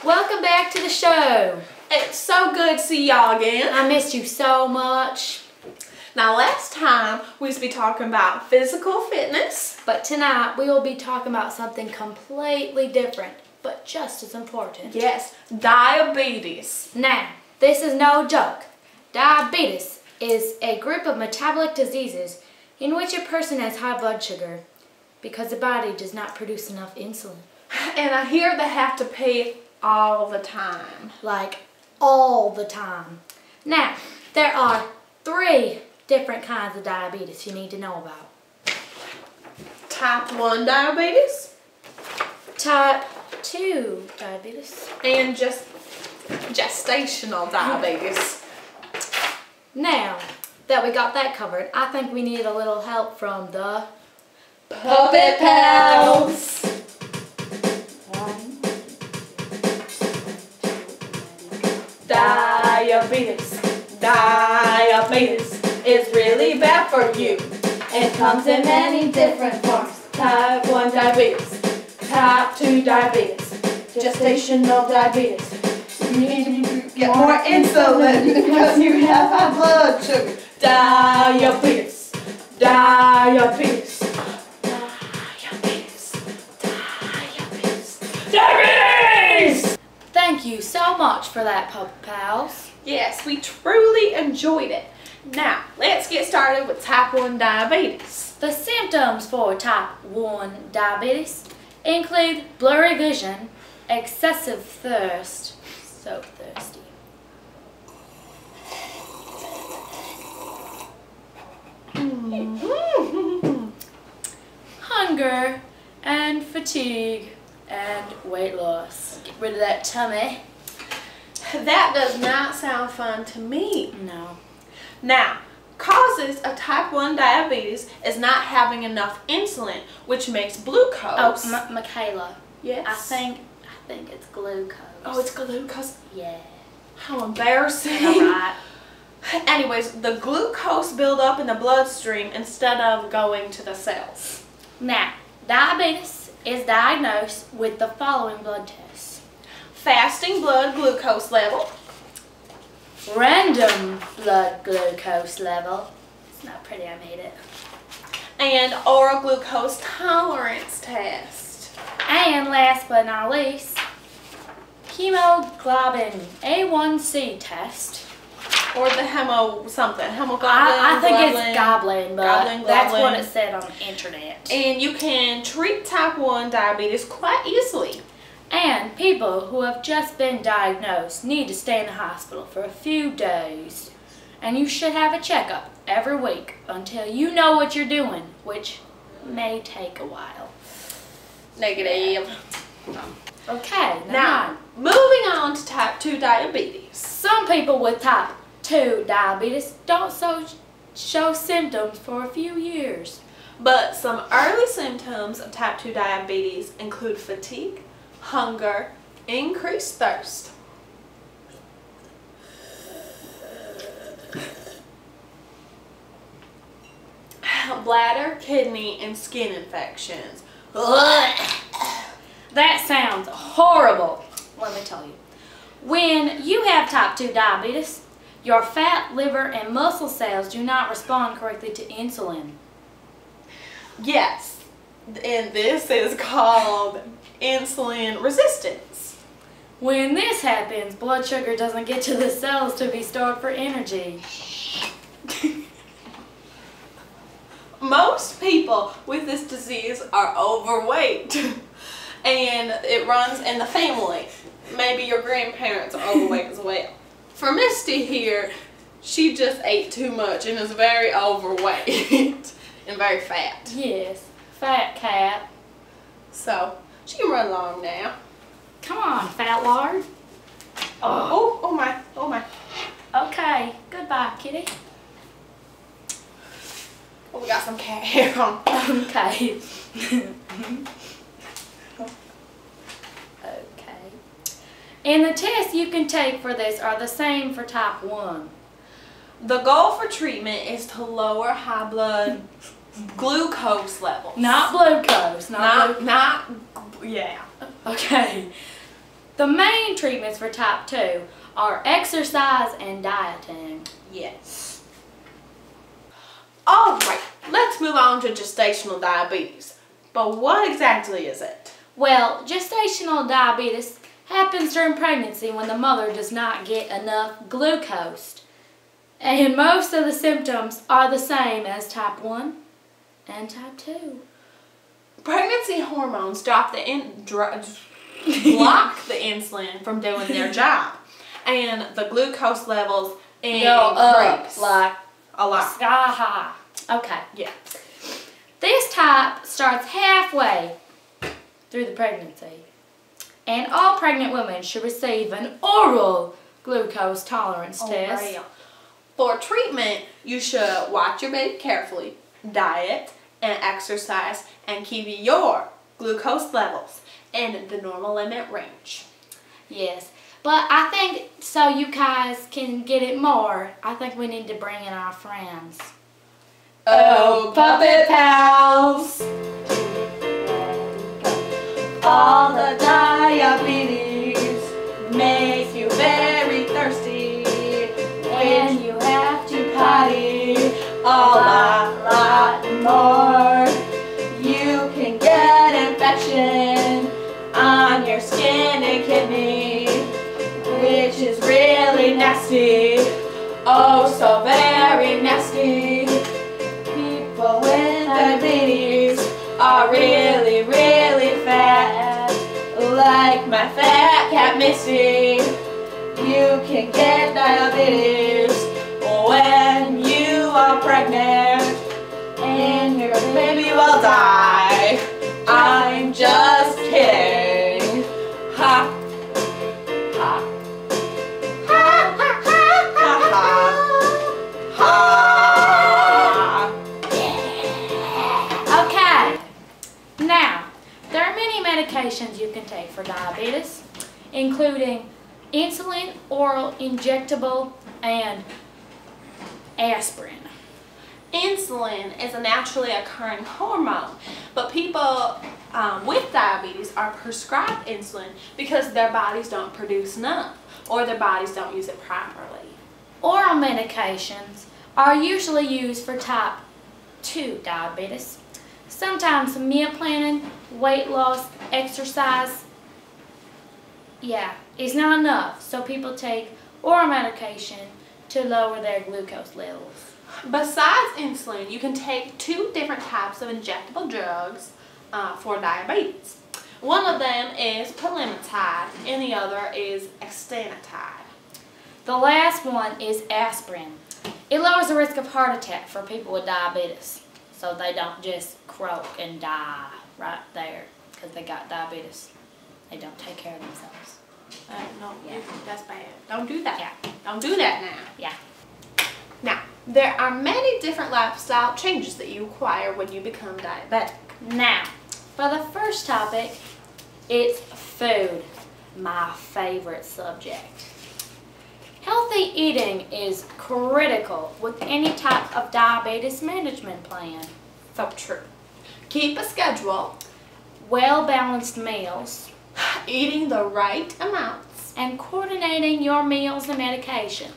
Welcome back to the show. It's so good to see y'all again. I missed you so much. Now last time we was be talking about physical fitness. But tonight we will be talking about something completely different, but just as important. Yes, diabetes. Now, this is no joke. Diabetes is a group of metabolic diseases in which a person has high blood sugar because the body does not produce enough insulin. And I hear they have to pee all the time. Like, all the time. Now, there are 3 different kinds of diabetes you need to know about. Type 1 diabetes. Type 2 diabetes. And just gestational diabetes. Now that we got that covered, I think we need a little help from the Puppet Pals. Diabetes. Diabetes is really bad for you. It comes in many different forms. Type 1 diabetes. Type 2 diabetes. Gestational diabetes. You need to get more insulin because you have high blood sugar. Diabetes. Diabetes. Diabetes. Diabetes. Diabetes! Thank you so much for that, Puppet Pals. Yes, we truly enjoyed it. Now, let's get started with type 1 diabetes. The symptoms for type 1 diabetes include blurry vision, excessive thirst, so thirsty, hunger and fatigue and weight loss. Get rid of that tummy. That does not sound fun to me. No. Now, causes of type 1 diabetes is not having enough insulin, which makes glucose. Oh, Michaela. Yes. I think it's glucose. Oh, it's glucose. Yeah. How embarrassing. Alright. Anyways, the glucose build up in the bloodstream instead of going to the cells. Now, diabetes is diagnosed with the following blood tests. Fasting blood glucose level. Random blood glucose level. It's not pretty, I made it. And oral glucose tolerance test. And last but not least, hemoglobin A1C test. Or the hemoglobin. I think it's goblin, but Goblin. that's what it said on the internet. And you can treat type 1 diabetes quite easily. And people who have just been diagnosed need to stay in the hospital for a few days. And you should have a checkup every week until you know what you're doing, which may take a while. Negative. Okay, Now, moving on to type 2 diabetes. some people with type 2 diabetes don't show symptoms for a few years. But some early symptoms of type 2 diabetes include fatigue, hunger, increased thirst. Bladder, kidney, and skin infections. That sounds horrible, let me tell you. When you have type 2 diabetes, your fat, liver, and muscle cells do not respond correctly to insulin. Yes, and this is called insulin resistance. When this happens, blood sugar doesn't get to the cells to be stored for energy. Most people with this disease are overweight and it runs in the family. Maybe your grandparents are overweight as well. For Misty here, she just ate too much and is very overweight and very fat. Yes, fat cat. So, she can run along now. Come on, fat lard. Oh my, oh my. Okay, goodbye, kitty. Oh, we got some cat hair on. Okay. Okay. And the tests you can take for this are the same for type 1. The goal for treatment is to lower high blood glucose levels. Not glucose. Not, yeah. Okay. The main treatments for type 2 are exercise and dieting. Yes. Alright, let's move on to gestational diabetes. But what exactly is it? Well, gestational diabetes happens during pregnancy when the mother does not get enough glucose. And most of the symptoms are the same as type 1 and type 2. Pregnancy hormones block the insulin from doing their job. And the glucose levels increase. Like a lot. Sky high. Okay. Yeah. This type starts halfway through the pregnancy. And all pregnant women should receive an oral glucose tolerance test. Right. For treatment, you should watch your baby carefully, diet and exercise, and keep your glucose levels in the normal limit range. Yes. But I think so you guys can get it more, I think we need to bring in our friends. Oh, puppet pals! All the diabetes makes you very thirsty, And you have to potty a lot more. You can get infection on your skin and kidney, which is really nasty, oh so very nasty. People with diabetes are really, really fat, like my fat cat Missy. You can get diabetes when you are pregnant, and your baby will die. I'm just kidding. Ha. Ha. Ha ha ha ha ha. Okay. Now, there are many medications you can take for diabetes, including insulin, oral, injectable, and aspirin. Insulin is a naturally occurring hormone, but people with diabetes are prescribed insulin because their bodies don't produce enough or their bodies don't use it properly. Oral medications are usually used for type 2 diabetes. Sometimes meal planning, weight loss, exercise, is not enough, so people take oral medication to lower their glucose levels. Besides insulin, you can take 2 different types of injectable drugs for diabetes. One of them is pramlintide and the other is exenatide. The last one is aspirin. It lowers the risk of heart attack for people with diabetes, so they don't just croak and die right there because they got diabetes. They don't take care of themselves. No, that's bad. Don't do that. Yeah. Don't do that now. Yeah. Now, there are many different lifestyle changes that you acquire when you become diabetic. Now, for the first topic, it's food, my favorite subject. Healthy eating is critical with any type of diabetes management plan. So true. Keep a schedule, Well-balanced meals, eating the right amounts. and coordinating your meals and medications.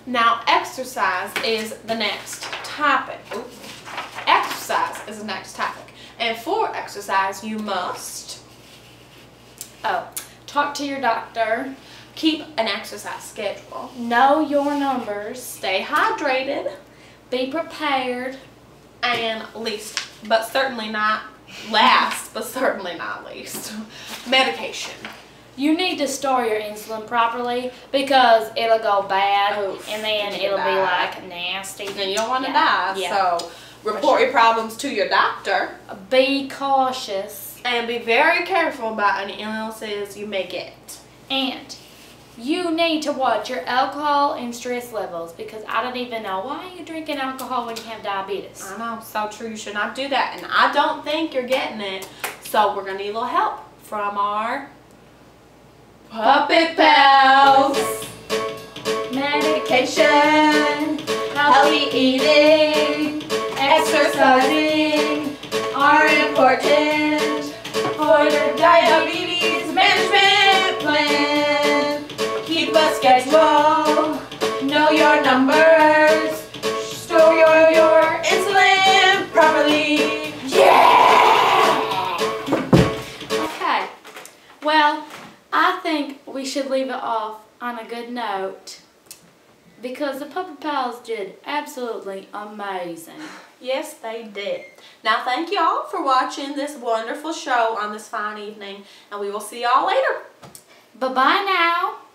Now, exercise is the next topic. Exercise is the next topic. And for exercise, you must Talk to your doctor, keep an exercise schedule, know your numbers, stay hydrated, be prepared, and least, but certainly not last, but certainly not least, medication. You need to store your insulin properly because it'll go bad and then it'll be like nasty. And you don't want to Yeah. die, Yeah. so report your problems to your doctor. Be cautious. And be very careful about any illnesses you may get. And you need to watch your alcohol and stress levels because I don't even know why are you drinking alcohol when you have diabetes. I know, so true. You should not do that. And I don't think you're getting it. So we're going to need a little help from our puppet pals. Medication, healthy eating, exercising are important for your diabetes management plan. schedule, know your numbers, store your insulin properly. Yeah! Okay, well, I think we should leave it off on a good note because the Puppet Pals did absolutely amazing. Yes, they did. Now, thank you all for watching this wonderful show on this fine evening, and we will see y'all later. Bye-bye now.